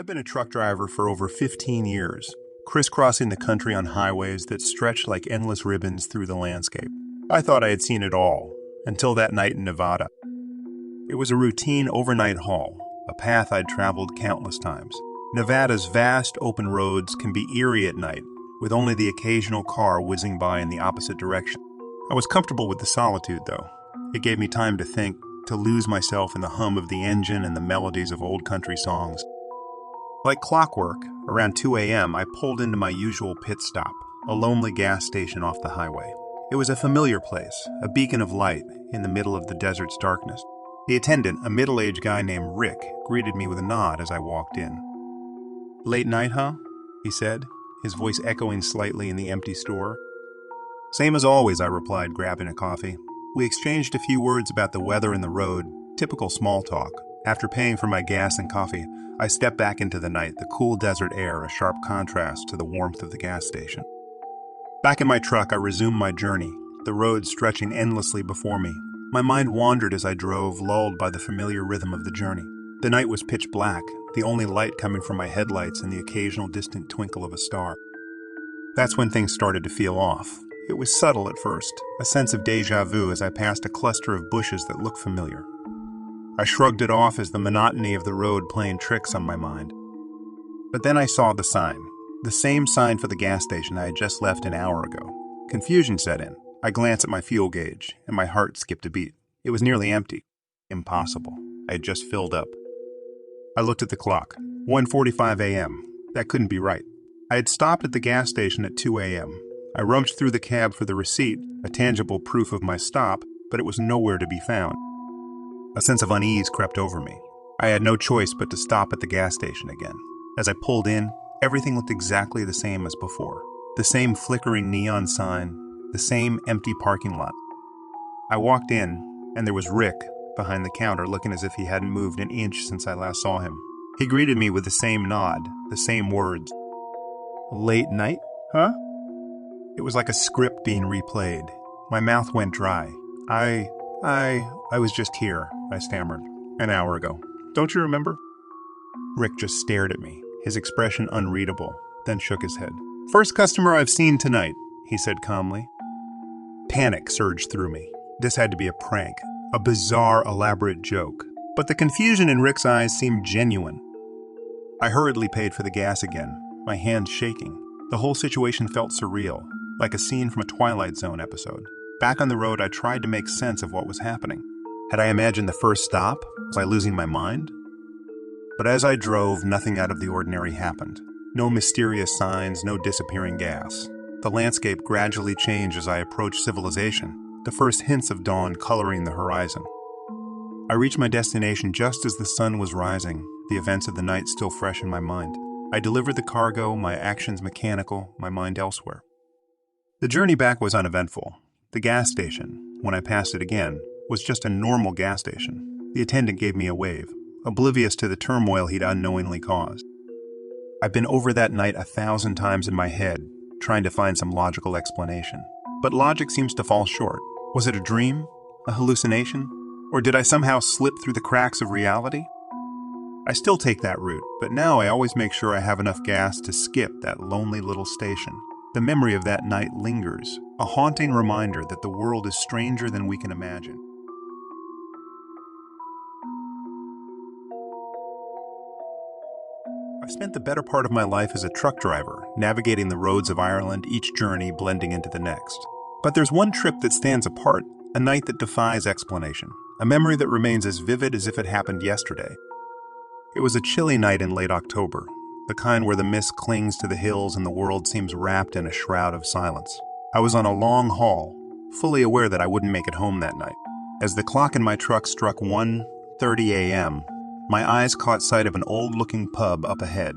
I've been a truck driver for over 15 years, crisscrossing the country on highways that stretched like endless ribbons through the landscape. I thought I had seen it all, until that night in Nevada. It was a routine overnight haul, a path I'd traveled countless times. Nevada's vast open roads can be eerie at night, with only the occasional car whizzing by in the opposite direction. I was comfortable with the solitude, though. It gave me time to think, to lose myself in the hum of the engine and the melodies of old country songs. Like clockwork, around 2 a.m., I pulled into my usual pit stop, a lonely gas station off the highway. It was a familiar place, a beacon of light in the middle of the desert's darkness. The attendant, a middle-aged guy named Rick, greeted me with a nod as I walked in. "Late night, huh?" he said, his voice echoing slightly in the empty store. "Same as always," I replied, grabbing a coffee. We exchanged a few words about the weather and the road, typical small talk. After paying for my gas and coffee, I stepped back into the night, the cool desert air a sharp contrast to the warmth of the gas station. Back in my truck, I resumed my journey, the road stretching endlessly before me. My mind wandered as I drove, lulled by the familiar rhythm of the journey. The night was pitch black, the only light coming from my headlights and the occasional distant twinkle of a star. That's when things started to feel off. It was subtle at first, a sense of déjà vu as I passed a cluster of bushes that looked familiar. I shrugged it off as the monotony of the road playing tricks on my mind. But then I saw the sign, the same sign for the gas station I had just left an hour ago. Confusion set in. I glanced at my fuel gauge, and my heart skipped a beat. It was nearly empty. Impossible. I had just filled up. I looked at the clock. 1:45 a.m. That couldn't be right. I had stopped at the gas station at 2 a.m. I rummaged through the cab for the receipt, a tangible proof of my stop, but it was nowhere to be found. A sense of unease crept over me. I had no choice but to stop at the gas station again. As I pulled in, everything looked exactly the same as before. The same flickering neon sign, the same empty parking lot. I walked in, and there was Rick behind the counter looking as if he hadn't moved an inch since I last saw him. He greeted me with the same nod, the same words. "Late night, huh?" It was like a script being replayed. My mouth went dry. I was just here, I stammered. "An hour ago. Don't you remember?" Rick just stared at me, his expression unreadable, then shook his head. "First customer I've seen tonight," he said calmly. Panic surged through me. This had to be a prank, a bizarre, elaborate joke. But the confusion in Rick's eyes seemed genuine. I hurriedly paid for the gas again, my hands shaking. The whole situation felt surreal, like a scene from a Twilight Zone episode. Back on the road, I tried to make sense of what was happening. Had I imagined the first stop? Was I losing my mind? But as I drove, nothing out of the ordinary happened. No mysterious signs, no disappearing gas. The landscape gradually changed as I approached civilization, the first hints of dawn coloring the horizon. I reached my destination just as the sun was rising, the events of the night still fresh in my mind. I delivered the cargo, my actions mechanical, my mind elsewhere. The journey back was uneventful. The gas station, when I passed it again, was just a normal gas station. The attendant gave me a wave, oblivious to the turmoil he'd unknowingly caused. I've been over that night 1,000 times in my head, trying to find some logical explanation. But logic seems to fall short. Was it a dream? A hallucination? Or did I somehow slip through the cracks of reality? I still take that route, but now I always make sure I have enough gas to skip that lonely little station. The memory of that night lingers, a haunting reminder that the world is stranger than we can imagine. I've spent the better part of my life as a truck driver, navigating the roads of Ireland, each journey blending into the next. But there's one trip that stands apart, a night that defies explanation, a memory that remains as vivid as if it happened yesterday. It was a chilly night in late October, the kind where the mist clings to the hills and the world seems wrapped in a shroud of silence. I was on a long haul, fully aware that I wouldn't make it home that night. As the clock in my truck struck 1:30 a.m., my eyes caught sight of an old-looking pub up ahead.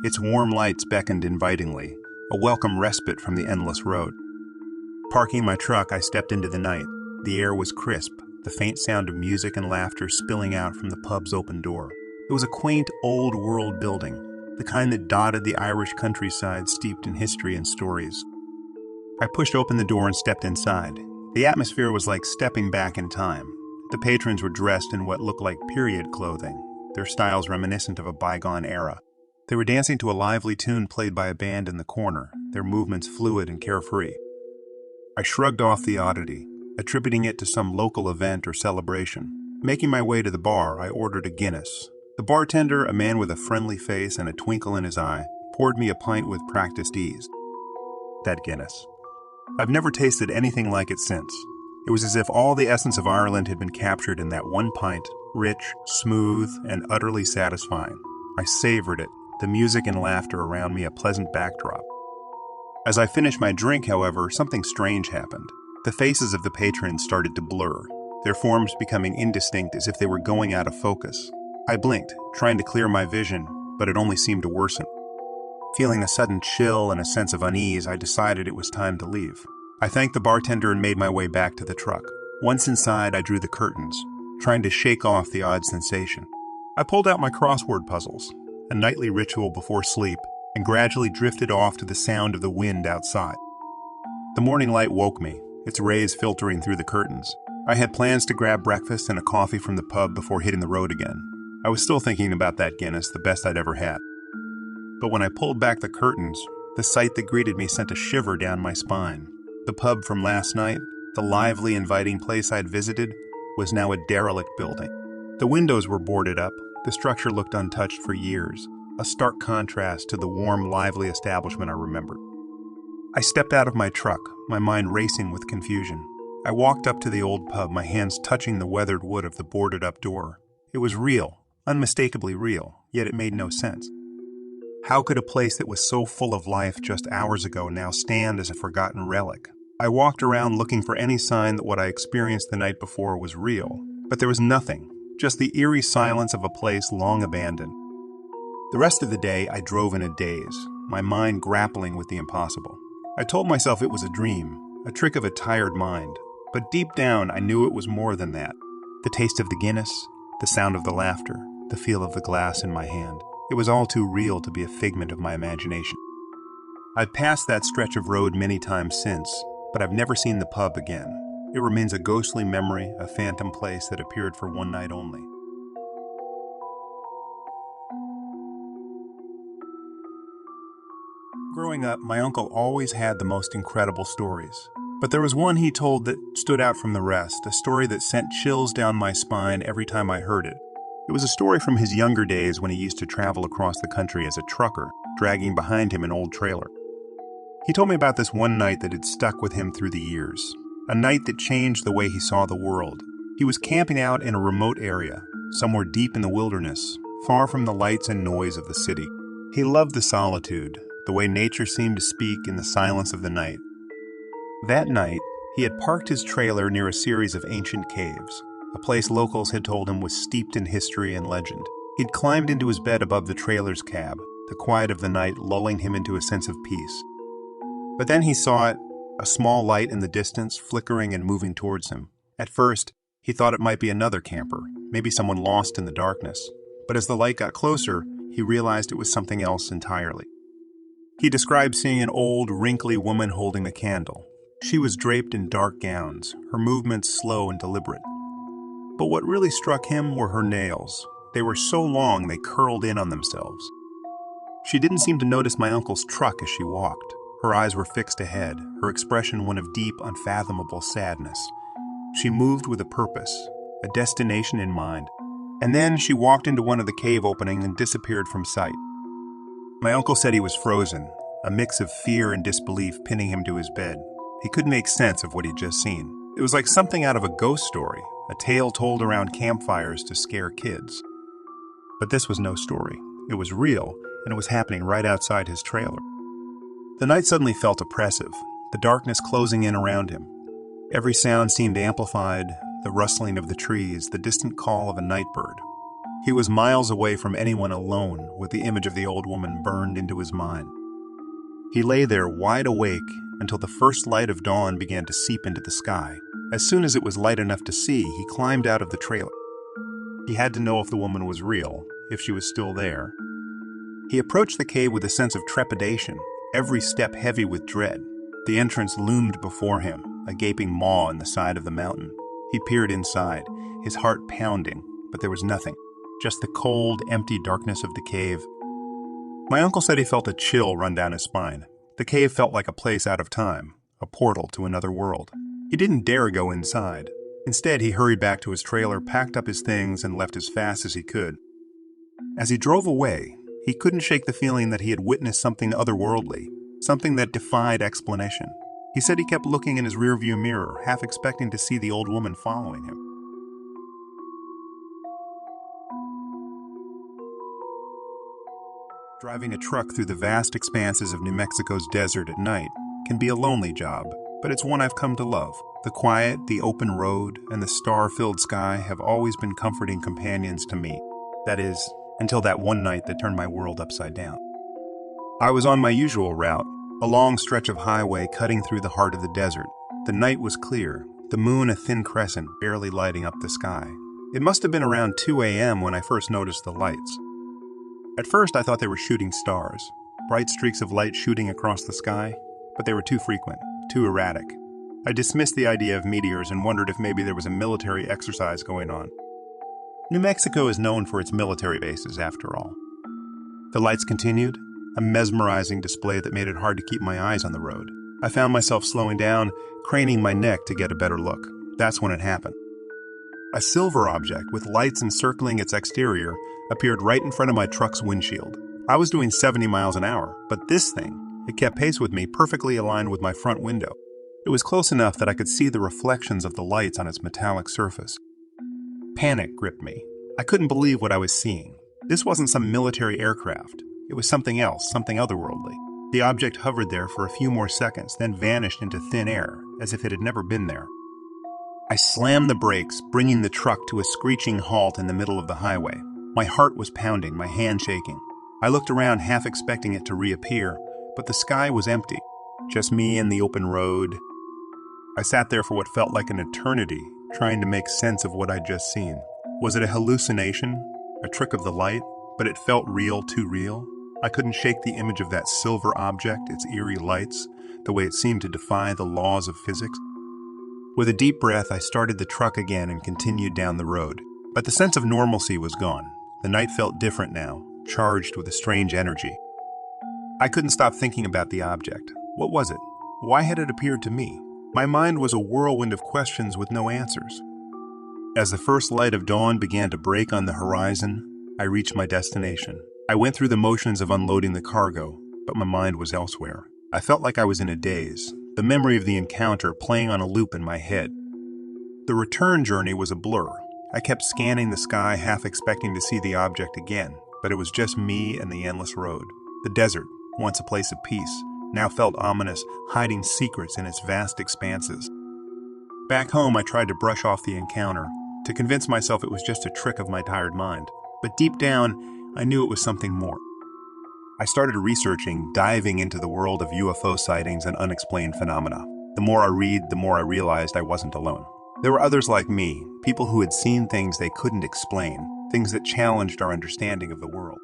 Its warm lights beckoned invitingly, a welcome respite from the endless road. Parking my truck, I stepped into the night. The air was crisp, the faint sound of music and laughter spilling out from the pub's open door. It was a quaint, old-world building, the kind that dotted the Irish countryside steeped in history and stories. I pushed open the door and stepped inside. The atmosphere was like stepping back in time. The patrons were dressed in what looked like period clothing, their styles reminiscent of a bygone era. They were dancing to a lively tune played by a band in the corner, their movements fluid and carefree. I shrugged off the oddity, attributing it to some local event or celebration. Making my way to the bar, I ordered a Guinness. The bartender, a man with a friendly face and a twinkle in his eye, poured me a pint with practiced ease. That Guinness. I've never tasted anything like it since. It was as if all the essence of Ireland had been captured in that one pint, rich, smooth, and utterly satisfying. I savored it, the music and laughter around me a pleasant backdrop. As I finished my drink, however, something strange happened. The faces of the patrons started to blur, their forms becoming indistinct as if they were going out of focus. I blinked, trying to clear my vision, but it only seemed to worsen. Feeling a sudden chill and a sense of unease, I decided it was time to leave. I thanked the bartender and made my way back to the truck. Once inside, I drew the curtains, trying to shake off the odd sensation. I pulled out my crossword puzzles, a nightly ritual before sleep, and gradually drifted off to the sound of the wind outside. The morning light woke me, its rays filtering through the curtains. I had plans to grab breakfast and a coffee from the pub before hitting the road again. I was still thinking about that Guinness, the best I'd ever had. But when I pulled back the curtains, the sight that greeted me sent a shiver down my spine. The pub from last night, the lively, inviting place I'd visited, was now a derelict building. The windows were boarded up, the structure looked untouched for years, a stark contrast to the warm, lively establishment I remembered. I stepped out of my truck, my mind racing with confusion. I walked up to the old pub, my hands touching the weathered wood of the boarded-up door. It was real, unmistakably real, yet it made no sense. How could a place that was so full of life just hours ago now stand as a forgotten relic? I walked around looking for any sign that what I experienced the night before was real, but there was nothing, just the eerie silence of a place long abandoned. The rest of the day I drove in a daze, my mind grappling with the impossible. I told myself it was a dream, a trick of a tired mind, but deep down I knew it was more than that. The taste of the Guinness, the sound of the laughter, the feel of the glass in my hand. It was all too real to be a figment of my imagination. I've passed that stretch of road many times since, but I've never seen the pub again. It remains a ghostly memory, a phantom place that appeared for one night only. Growing up, my uncle always had the most incredible stories. But there was one he told that stood out from the rest, a story that sent chills down my spine every time I heard it. It was a story from his younger days when he used to travel across the country as a trucker, dragging behind him an old trailer. He told me about this one night that had stuck with him through the years, a night that changed the way he saw the world. He was camping out in a remote area, somewhere deep in the wilderness, far from the lights and noise of the city. He loved the solitude, the way nature seemed to speak in the silence of the night. That night, he had parked his trailer near a series of ancient caves, a place locals had told him was steeped in history and legend. He'd climbed into his bed above the trailer's cab, the quiet of the night lulling him into a sense of peace. But then he saw it, a small light in the distance, flickering and moving towards him. At first, he thought it might be another camper, maybe someone lost in the darkness. But as the light got closer, he realized it was something else entirely. He described seeing an old, wrinkly woman holding a candle. She was draped in dark gowns, her movements slow and deliberate. But what really struck him were her nails. They were so long they curled in on themselves. She didn't seem to notice my uncle's truck as she walked. Her eyes were fixed ahead, her expression one of deep, unfathomable sadness. She moved with a purpose, a destination in mind. And then she walked into one of the cave openings and disappeared from sight. My uncle said he was frozen, a mix of fear and disbelief pinning him to his bed. He couldn't make sense of what he'd just seen. It was like something out of a ghost story, a tale told around campfires to scare kids. But this was no story. It was real, and it was happening right outside his trailer. The night suddenly felt oppressive, the darkness closing in around him. Every sound seemed amplified, the rustling of the trees, the distant call of a night bird. He was miles away from anyone alone, with the image of the old woman burned into his mind. He lay there wide awake until the first light of dawn began to seep into the sky. As soon as it was light enough to see, he climbed out of the trailer. He had to know if the woman was real, if she was still there. He approached the cave with a sense of trepidation, every step heavy with dread. The entrance loomed before him, a gaping maw in the side of the mountain. He peered inside, his heart pounding, but there was nothing, just the cold, empty darkness of the cave. My uncle said he felt a chill run down his spine. The cave felt like a place out of time, a portal to another world. He didn't dare go inside. Instead, he hurried back to his trailer, packed up his things, and left as fast as he could. As he drove away, he couldn't shake the feeling that he had witnessed something otherworldly, something that defied explanation. He said he kept looking in his rearview mirror, half expecting to see the old woman following him. Driving a truck through the vast expanses of New Mexico's desert at night can be a lonely job, but it's one I've come to love. The quiet, the open road, and the star-filled sky have always been comforting companions to me. That is, until that one night that turned my world upside down. I was on my usual route, a long stretch of highway cutting through the heart of the desert. The night was clear, the moon a thin crescent barely lighting up the sky. It must have been around 2 a.m. when I first noticed the lights. At first, I thought they were shooting stars, bright streaks of light shooting across the sky, but they were too frequent, too erratic. I dismissed the idea of meteors and wondered if maybe there was a military exercise going on. New Mexico is known for its military bases, after all. The lights continued, a mesmerizing display that made it hard to keep my eyes on the road. I found myself slowing down, craning my neck to get a better look. That's when it happened. A silver object with lights encircling its exterior appeared right in front of my truck's windshield. I was doing 70 miles an hour, but this thing, it kept pace with me, perfectly aligned with my front window. It was close enough that I could see the reflections of the lights on its metallic surface. Panic gripped me. I couldn't believe what I was seeing. This wasn't some military aircraft. It was something else, something otherworldly. The object hovered there for a few more seconds, then vanished into thin air, as if it had never been there. I slammed the brakes, bringing the truck to a screeching halt in the middle of the highway. My heart was pounding, my hand shaking. I looked around, half expecting it to reappear, but the sky was empty. Just me and the open road. I sat there for what felt like an eternity, trying to make sense of what I'd just seen. Was it a hallucination? A trick of the light? But it felt real, too real. I couldn't shake the image of that silver object, its eerie lights, the way it seemed to defy the laws of physics. With a deep breath, I started the truck again and continued down the road. But the sense of normalcy was gone. The night felt different now, charged with a strange energy. I couldn't stop thinking about the object. What was it? Why had it appeared to me? My mind was a whirlwind of questions with no answers. As the first light of dawn began to break on the horizon, I reached my destination. I went through the motions of unloading the cargo, but my mind was elsewhere. I felt like I was in a daze, the memory of the encounter playing on a loop in my head. The return journey was a blur. I kept scanning the sky, half expecting to see the object again, but it was just me and the endless road. The desert, once a place of peace, now felt ominous, hiding secrets in its vast expanses. Back home, I tried to brush off the encounter, to convince myself it was just a trick of my tired mind. But deep down, I knew it was something more. I started researching, diving into the world of UFO sightings and unexplained phenomena. The more I read, the more I realized I wasn't alone. There were others like me, people who had seen things they couldn't explain, things that challenged our understanding of the world.